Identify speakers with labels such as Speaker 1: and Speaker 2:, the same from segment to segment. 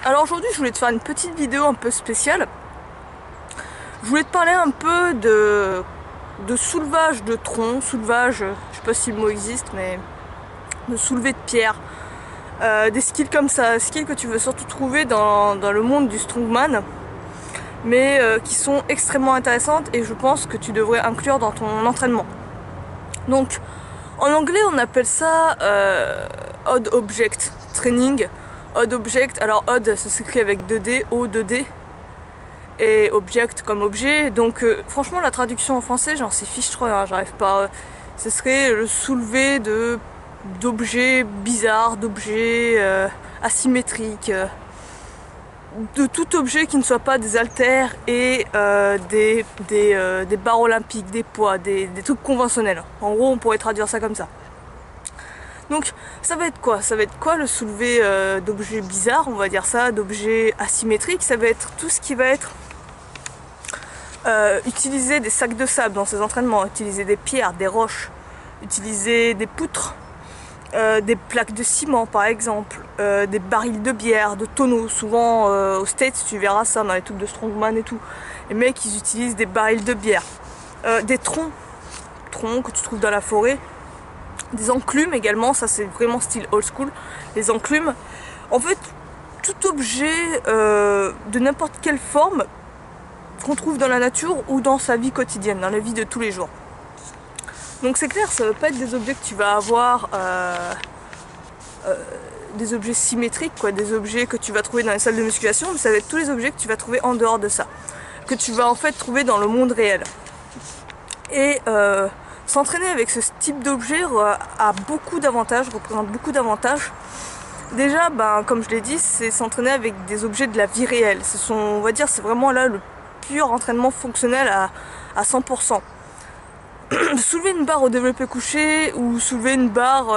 Speaker 1: Alors aujourd'hui je voulais te faire une petite vidéo un peu spéciale. Je voulais te parler un peu de soulevage de tronc, soulevage, je sais pas si le mot existe, mais de soulever de pierre. Des skills comme ça, skills que tu veux surtout trouver dans le monde du strongman, mais qui sont extrêmement intéressantes et je pense que tu devrais inclure dans ton entraînement. Donc en anglais on appelle ça Odd Object Training. Odd Object, alors Odd ça s'écrit avec 2D, O2D, et Object comme objet, donc franchement la traduction en français j'en sais fiche trop, hein, j'arrive pas, ce serait le soulever d'objets bizarres, d'objets asymétriques, de tout objet qui ne soit pas des haltères et des barres olympiques, des poids, des trucs conventionnels. En gros on pourrait traduire ça comme ça. Donc ça va être quoi? Ça va être quoi le soulevé d'objets bizarres, on va dire ça, d'objets asymétriques? Ça va être tout ce qui va être utiliser des sacs de sable dans ses entraînements, utiliser des pierres, des roches, utiliser des poutres, des plaques de ciment par exemple, des barils de bière, de tonneaux. Souvent aux States tu verras ça dans les trucs de strongman et tout. Les mecs ils utilisent des barils de bière, des troncs que tu trouves dans la forêt. Des enclumes également, ça c'est vraiment style old school. Les enclumes, en fait, tout objet de n'importe quelle forme qu'on trouve dans la nature ou dans sa vie quotidienne, dans la vie de tous les jours. Donc c'est clair, ça ne veut pas être des objets que tu vas avoir, des objets symétriques, quoi, des objets que tu vas trouver dans les salles de musculation, mais ça va être tous les objets que tu vas trouver en dehors de ça, que tu vas en fait trouver dans le monde réel. Et s'entraîner avec ce type d'objet a beaucoup d'avantages, représente beaucoup d'avantages. Déjà, comme je l'ai dit, c'est s'entraîner avec des objets de la vie réelle. On va dire, c'est vraiment là le pur entraînement fonctionnel à 100%. Soulever une barre au développé couché ou soulever une barre,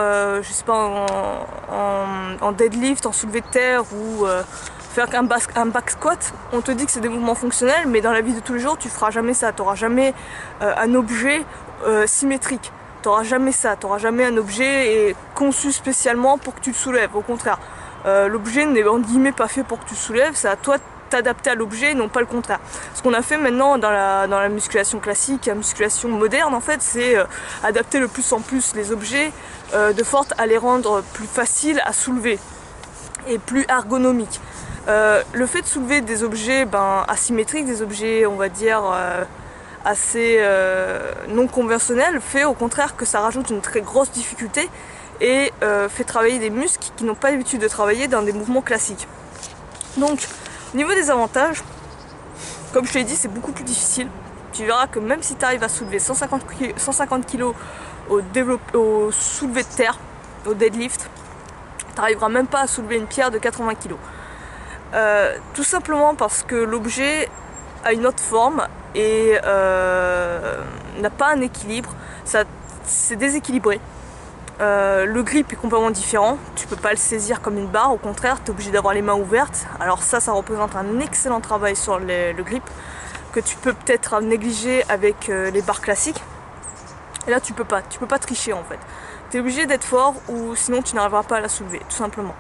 Speaker 1: je sais pas, en deadlift, en soulevé de terre ou faire un back squat, on te dit que c'est des mouvements fonctionnels, mais dans la vie de tous les jours, tu feras jamais ça. Tu n'auras jamais un objet symétrique. Tu n'auras jamais ça. Tu n'auras jamais un objet conçu spécialement pour que tu le soulèves. Au contraire, l'objet n'est en guillemets pas fait pour que tu le soulèves. C'est à toi de t'adapter à l'objet, non pas le contraire. Ce qu'on a fait maintenant dans la musculation classique, la musculation moderne en fait, c'est adapter le plus en plus les objets de sorte à les rendre plus faciles à soulever et plus ergonomiques. Le fait de soulever des objets asymétriques, des objets on va dire assez non conventionnels, fait au contraire que ça rajoute une très grosse difficulté et fait travailler des muscles qui n'ont pas l'habitude de travailler dans des mouvements classiques. Donc au niveau des avantages, comme je te l'ai dit, c'est beaucoup plus difficile. Tu verras que même si tu arrives à soulever 150 kg au soulevé de terre, au deadlift, tu n'arriveras même pas à soulever une pierre de 80 kg. Tout simplement parce que l'objet a une autre forme et n'a pas un équilibre, c'est déséquilibré. Le grip est complètement différent, tu peux pas le saisir comme une barre, au contraire tu es obligé d'avoir les mains ouvertes. Alors ça représente un excellent travail sur le grip que tu peux peut-être négliger avec les barres classiques. Et là tu peux pas tricher en fait. Tu es obligé d'être fort ou sinon tu n'arriveras pas à la soulever, tout simplement.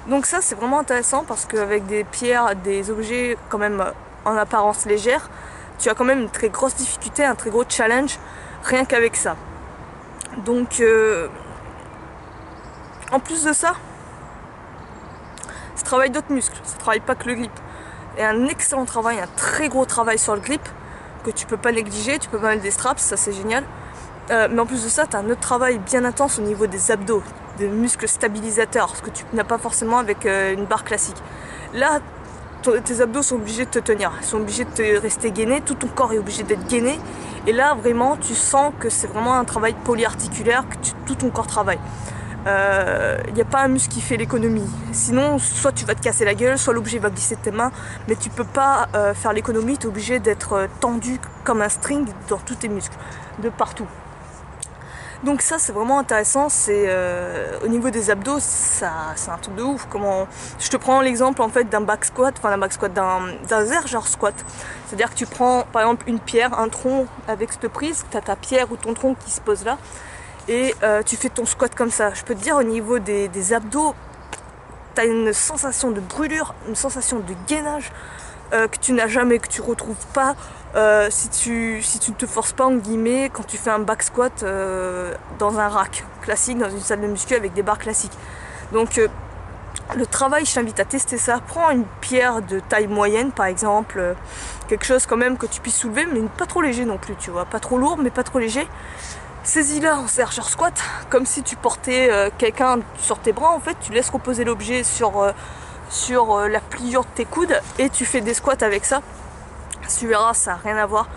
Speaker 1: Donc ça c'est vraiment intéressant parce qu'avec des pierres, des objets quand même en apparence légère, tu as quand même une très grosse difficulté, un très gros challenge rien qu'avec ça. Donc en plus de ça, ça travaille d'autres muscles, ça travaille pas que le grip. Et un excellent travail, un très gros travail sur le grip que tu peux pas négliger, tu peux pas mettre des straps, ça c'est génial. Mais en plus de ça, tu as un autre travail bien intense au niveau des abdos, des muscles stabilisateurs, ce que tu n'as pas forcément avec une barre classique. Là, tes abdos sont obligés de te tenir, ils sont obligés de rester gainés, tout ton corps est obligé d'être gainé. Et là, vraiment, tu sens que c'est vraiment un travail polyarticulaire, que tout ton corps travaille. Il n'y a pas un muscle qui fait l'économie. Sinon, soit tu vas te casser la gueule, soit l'objet va glisser de tes mains, mais tu peux pas faire l'économie, tu es obligé d'être tendu comme un string dans tous tes muscles, de partout. Donc ça c'est vraiment intéressant, c'est au niveau des abdos, c'est un truc de ouf. Je te prends l'exemple en fait d'un back squat, d'un Zerger squat. C'est-à-dire que tu prends par exemple une pierre, un tronc avec cette prise, tu as ta pierre ou ton tronc qui se pose là, et tu fais ton squat comme ça. Je peux te dire au niveau des abdos, tu as une sensation de brûlure, une sensation de gainage que tu n'as jamais, que tu retrouves pas si tu ne te forces pas en guillemets quand tu fais un back squat dans un rack classique, dans une salle de muscu avec des barres classiques. Donc le travail, je t'invite à tester ça. Prends une pierre de taille moyenne par exemple, quelque chose quand même que tu puisses soulever, mais pas trop léger non plus, tu vois, pas trop lourd mais pas trop léger. Saisis-la en sergeur squat, comme si tu portais quelqu'un sur tes bras. En fait, tu laisses reposer l'objet sur la pliure de tes coudes et tu fais des squats avec ça. Tu verras, ça n'a rien à voir.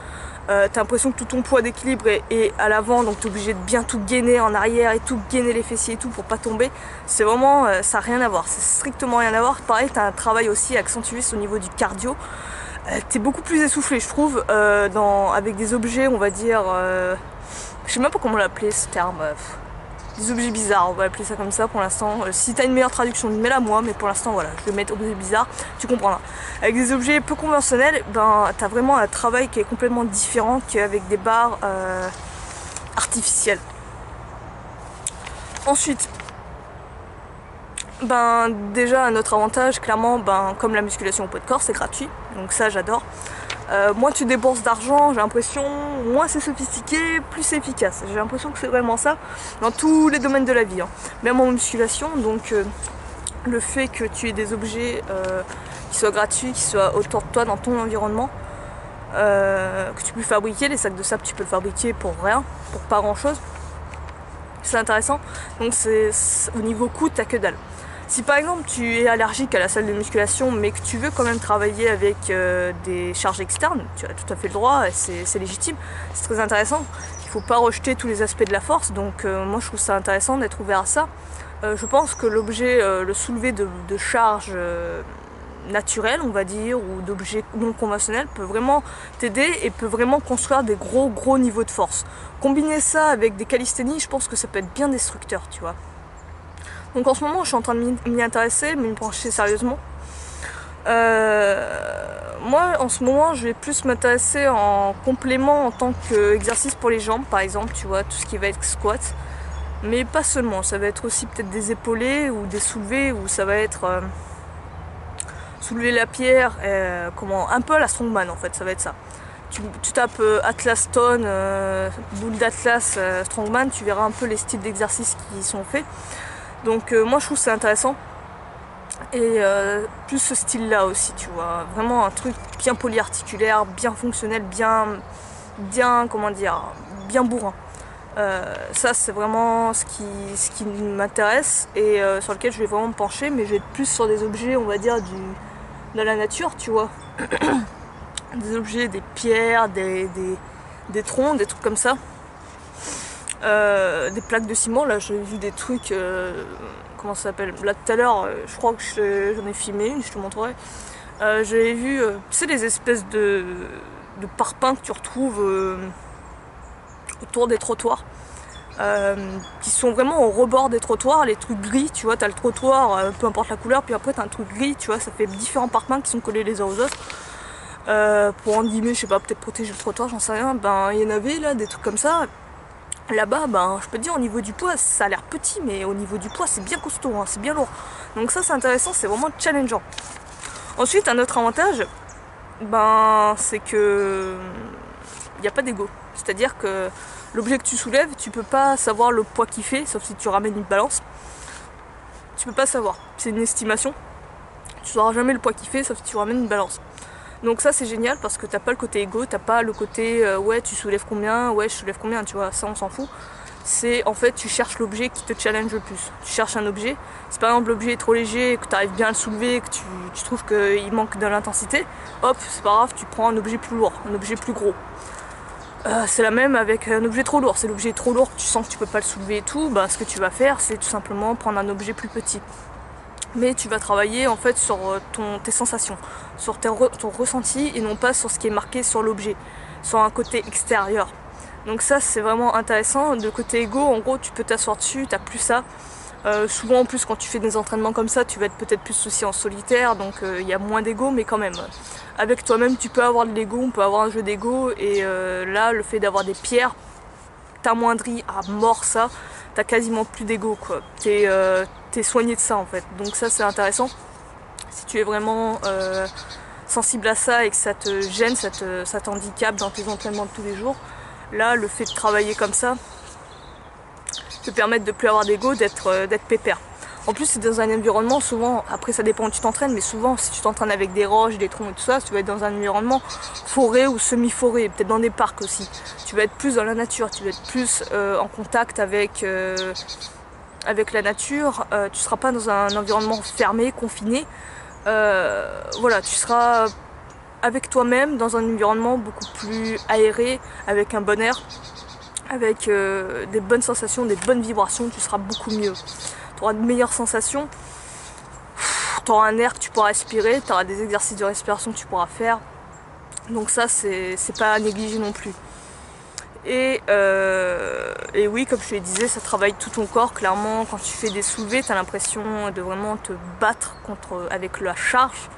Speaker 1: T'as l'impression que tout ton poids d'équilibre est à l'avant, donc t'es obligé de bien tout gainer en arrière et tout gainer les fessiers et tout pour pas tomber. C'est vraiment, ça n'a rien à voir, c'est strictement rien à voir. Pareil, t'as un travail aussi accentué au niveau du cardio. T'es beaucoup plus essoufflé, je trouve, avec des objets, on va dire, je sais même pas comment l'appeler ce terme, des objets bizarres, on va appeler ça comme ça pour l'instant. Si t'as une meilleure traduction, mets-la moi, mais pour l'instant voilà, je vais mettre objets bizarres, tu comprendras. Avec des objets peu conventionnels, ben t'as vraiment un travail qui est complètement différent qu'avec des barres artificielles. Ensuite, ben déjà un autre avantage, clairement, ben comme la musculation au poids de corps, c'est gratuit, donc ça j'adore. Moins tu débourses d'argent, j'ai l'impression, moins c'est sophistiqué, plus c'est efficace. J'ai l'impression que c'est vraiment ça dans tous les domaines de la vie, hein. Même en musculation, donc le fait que tu aies des objets qui soient gratuits, qui soient autour de toi dans ton environnement, que tu peux fabriquer, les sacs de sable tu peux le fabriquer pour rien, pour pas grand chose, c'est intéressant. Donc au niveau coût, t'as que dalle. Si par exemple tu es allergique à la salle de musculation mais que tu veux quand même travailler avec des charges externes, tu as tout à fait le droit, c'est légitime, c'est très intéressant. Il ne faut pas rejeter tous les aspects de la force, donc moi je trouve ça intéressant d'être ouvert à ça. Je pense que l'objet, le soulevé de charges naturelles, on va dire, ou d'objets non conventionnels peut vraiment t'aider et peut vraiment construire des gros niveaux de force. Combiner ça avec des calisthénies, je pense que ça peut être bien destructeur, tu vois. Donc en ce moment je suis en train de m'y intéresser, m'y pencher sérieusement. Moi en ce moment je vais plus m'intéresser en complément en tant qu'exercice pour les jambes par exemple, tu vois, tout ce qui va être squat. Mais pas seulement, ça va être aussi peut-être des épaulés ou des soulevés, ou ça va être soulever la pierre, un peu à la strongman en fait, ça va être ça. Tu tapes Atlas Stone, boule d'Atlas, strongman, tu verras un peu les styles d'exercices qui sont faits. Donc moi je trouve c'est intéressant, et plus ce style là aussi, tu vois, vraiment un truc bien polyarticulaire, bien fonctionnel, bien comment dire, bien bourrin. Ça c'est vraiment ce qui m'intéresse et sur lequel je vais vraiment me pencher, mais je vais être plus sur des objets, on va dire, de la nature, tu vois. Des objets, des pierres, des troncs, des trucs comme ça. Des plaques de ciment, là j'ai vu des trucs, comment ça s'appelle, là tout à l'heure, je crois que j'en ai filmé une, je te montrerai. J'avais vu, tu sais, les espèces de parpaings que tu retrouves autour des trottoirs, qui sont vraiment au rebord des trottoirs, les trucs gris, tu vois, t'as le trottoir, peu importe la couleur, puis après t'as un truc gris, tu vois, ça fait différents parpaings qui sont collés les uns aux autres, pour en guillemets, je sais pas, peut-être protéger le trottoir, j'en sais rien. Ben il y en avait là, des trucs comme ça. Là-bas, ben, je peux te dire, au niveau du poids, ça a l'air petit, mais au niveau du poids, c'est bien costaud, hein, c'est bien lourd. Donc ça, c'est intéressant, c'est vraiment challengeant. Ensuite, un autre avantage, ben, c'est que il n'y a pas d'ego. C'est-à-dire que l'objet que tu soulèves, tu peux pas savoir le poids qu'il fait, sauf si tu ramènes une balance. Tu peux pas savoir, c'est une estimation. Tu sauras jamais le poids qu'il fait, sauf si tu ramènes une balance. Donc ça c'est génial parce que t'as pas le côté égo, t'as pas le côté ouais tu soulèves combien, ouais je soulève combien, tu vois, ça on s'en fout. C'est en fait tu cherches l'objet qui te challenge le plus. Tu cherches un objet, si par exemple l'objet est trop léger, que tu arrives bien à le soulever, que tu trouves qu'il manque de l'intensité, hop c'est pas grave, tu prends un objet plus lourd, un objet plus gros. C'est la même avec un objet trop lourd, c'est l'objet trop lourd que tu sens que tu peux pas le soulever et tout, bah ce que tu vas faire c'est tout simplement prendre un objet plus petit. Mais tu vas travailler en fait sur tes sensations, sur ton ressenti et non pas sur ce qui est marqué sur l'objet, sur un côté extérieur. Donc ça c'est vraiment intéressant. De côté égo, en gros tu peux t'asseoir dessus, t'as plus ça. Souvent en plus quand tu fais des entraînements comme ça, tu vas être peut-être plus aussi en solitaire, donc il y a moins d'ego, mais quand même. Avec toi-même tu peux avoir de l'ego, on peut avoir un jeu d'ego, et là le fait d'avoir des pierres t'amoindrit à mort ça. t'as quasiment plus d'ego, quoi. T'es soigné de ça en fait. Donc ça c'est intéressant. Si tu es vraiment sensible à ça et que ça te gêne, ça t'handicape dans tes entraînements de tous les jours, là le fait de travailler comme ça te permettre de plus avoir d'ego, d'être pépère. En plus c'est dans un environnement, souvent, après ça dépend où tu t'entraînes, mais souvent si tu t'entraînes avec des roches, des troncs et tout ça, tu vas être dans un environnement forêt ou semi-forêt, peut-être dans des parcs aussi. Tu vas être plus dans la nature, tu vas être plus en contact avec la nature, tu seras pas dans un environnement fermé, confiné. Voilà, tu seras avec toi-même dans un environnement beaucoup plus aéré, avec un bon air, avec des bonnes sensations, des bonnes vibrations, tu seras beaucoup mieux. Tu auras de meilleures sensations, tu auras un air que tu pourras respirer, tu auras des exercices de respiration que tu pourras faire. Donc ça, c'est pas à négliger non plus. Et oui, comme je te le disais, ça travaille tout ton corps. Clairement, quand tu fais des soulevés, tu as l'impression de vraiment te battre avec la charge.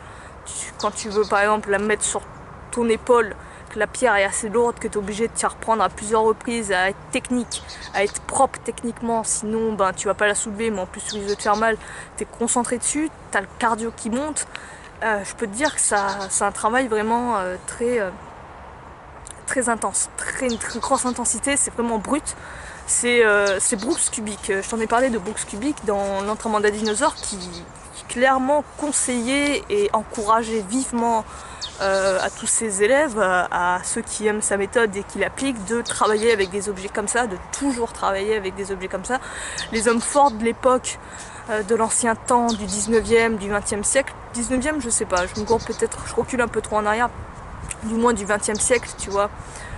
Speaker 1: Quand tu veux par exemple la mettre sur ton épaule, que la pierre est assez lourde, que tu es obligé de t'y reprendre à plusieurs reprises, à être technique, à être propre techniquement, sinon ben, tu vas pas la soulever, mais en plus tu risques de te faire mal, tu es concentré dessus, tu as le cardio qui monte. Je peux te dire que c'est un travail vraiment très intense, une très grosse intensité, c'est vraiment brut. C'est Brooks Kubik. Je t'en ai parlé de Brooks Kubik dans l'entraînement d'un dinosaure qui clairement conseillait et encourageait vivement à tous ses élèves, à ceux qui aiment sa méthode et qui l'appliquent, de travailler avec des objets comme ça, de toujours travailler avec des objets comme ça. Les hommes forts de l'époque, de l'ancien temps, du 19e, du 20e siècle, 19e je sais pas, je me gourre peut-être, je recule un peu trop en arrière, du moins du 20e siècle, tu vois,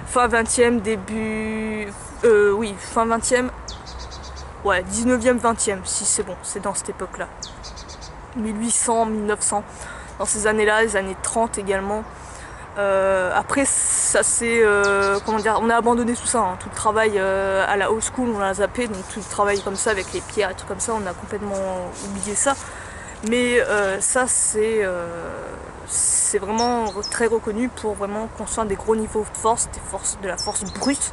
Speaker 1: fin 20e, début, oui, fin 20e, ouais, 19e, 20e, si c'est bon, c'est dans cette époque-là, 1800, 1900, dans ces années-là, les années 30 également. Après, ça c'est, comment dire, on a abandonné tout ça, hein. Tout le travail à la old school, on l'a zappé, donc tout le travail comme ça avec les pierres et tout comme ça, on a complètement oublié ça. Mais ça c'est vraiment très reconnu pour vraiment construire des gros niveaux de force, de la force brute,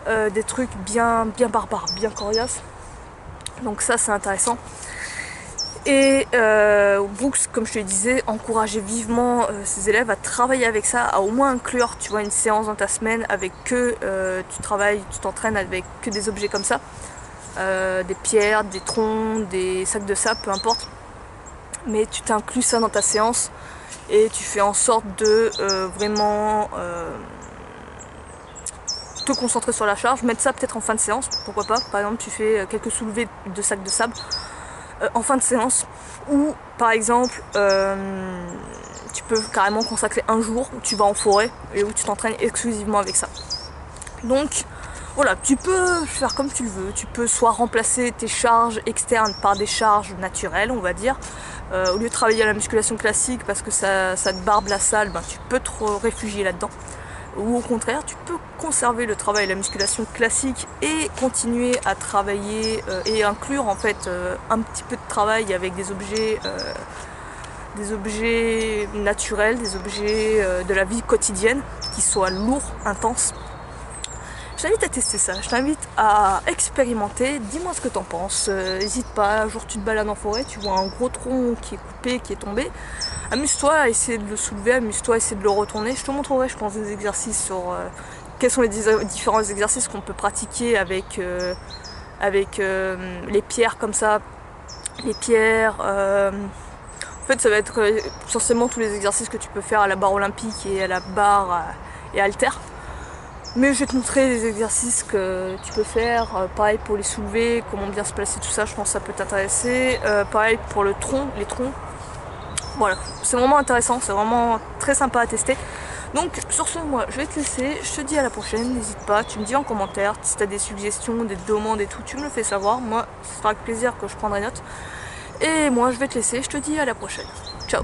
Speaker 1: des trucs bien barbares, bien coriaces. Donc ça c'est intéressant. Et Brooks, comme je te le disais, encourageait vivement ses élèves à travailler avec ça, à au moins inclure, tu vois, une séance dans ta semaine avec que tu t'entraînes avec que des objets comme ça, des pierres, des troncs, des sacs de sable, peu importe. Mais tu t'inclus ça dans ta séance et tu fais en sorte de vraiment te concentrer sur la charge, mettre ça peut-être en fin de séance, pourquoi pas. Par exemple, tu fais quelques soulevés de sacs de sable en fin de séance, ou par exemple tu peux carrément consacrer un jour où tu vas en forêt et où tu t'entraînes exclusivement avec ça. Donc voilà, tu peux faire comme tu le veux, tu peux soit remplacer tes charges externes par des charges naturelles, on va dire, au lieu de travailler à la musculation classique parce que ça te barbe la salle, ben, tu peux te réfugier là-dedans. Ou au contraire, tu peux conserver le travail de la musculation classique et continuer à travailler et inclure en fait un petit peu de travail avec des objets naturels, des objets de la vie quotidienne qui soient lourds, intenses. Je t'invite à tester ça, je t'invite à expérimenter, dis-moi ce que t'en penses, n'hésite pas, un jour tu te balades en forêt, tu vois un gros tronc qui est coupé, qui est tombé, amuse-toi à essayer de le soulever, amuse-toi à essayer de le retourner, je te montrerai je pense des exercices sur quels sont les différents exercices qu'on peut pratiquer avec les pierres comme ça, les pierres, en fait ça va être essentiellement tous les exercices que tu peux faire à la barre olympique et à la barre et haltère. Mais je vais te montrer les exercices que tu peux faire, pareil pour les soulever, comment bien se placer, tout ça, je pense que ça peut t'intéresser. Pareil pour les troncs. Voilà, c'est vraiment intéressant, c'est vraiment très sympa à tester. Donc sur ce, moi je vais te laisser, je te dis à la prochaine, n'hésite pas, tu me dis en commentaire si tu as des suggestions, des demandes et tout, tu me le fais savoir. Moi, ce sera avec plaisir que je prendrai note. Et moi je vais te laisser, je te dis à la prochaine. Ciao.